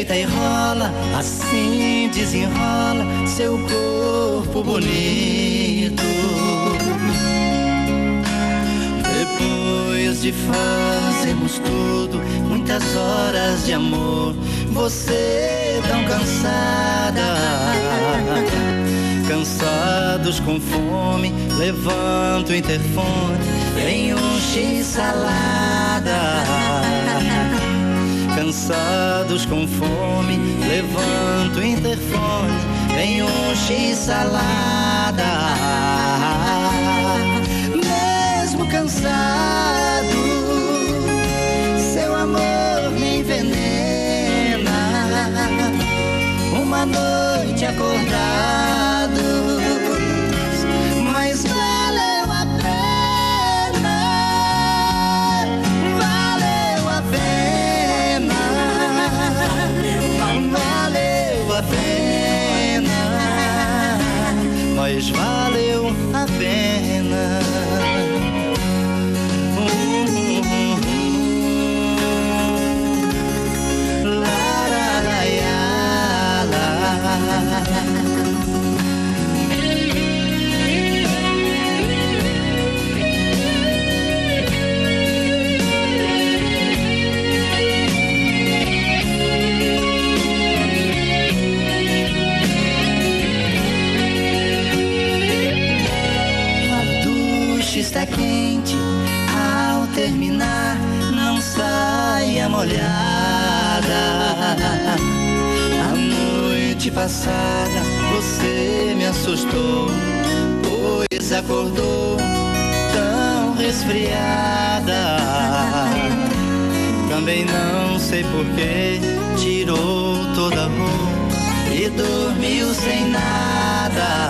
deita e rola, assim desenrola seu corpo bonito. Depois de fazermos tudo, muitas horas de amor, você tão cansada, cansados com fome, levanta o interfone, vem um x-salada. Cansados com fome, levanta o interfone, vem um x-salada. Mesmo cansado, seu amor me envenena. Uma noite acordados, mas valeu a pena. Valeu a pena. Valeu a pena. Mas valeu a pena. Está quente, ao terminar não saia molhada. A noite passada você me assustou, pois acordou tão resfriada. Também não sei porquê tirou toda a roupa e dormiu sem nada.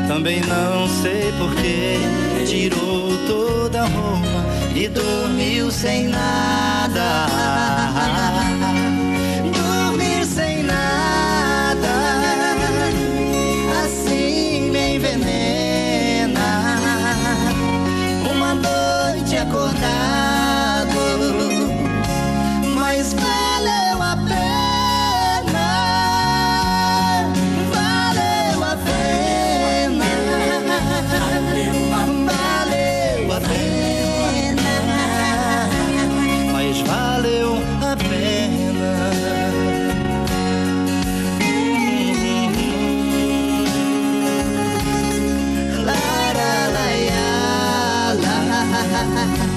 Também não sei porquê tirou toda a roupa e dormiu sem nada. Dormir sem nada, assim me envenena. Uma noite acordado, mas valeu a pena. Valeu a pena. Valeu a pena, mas valeu a pena. La la la ya la.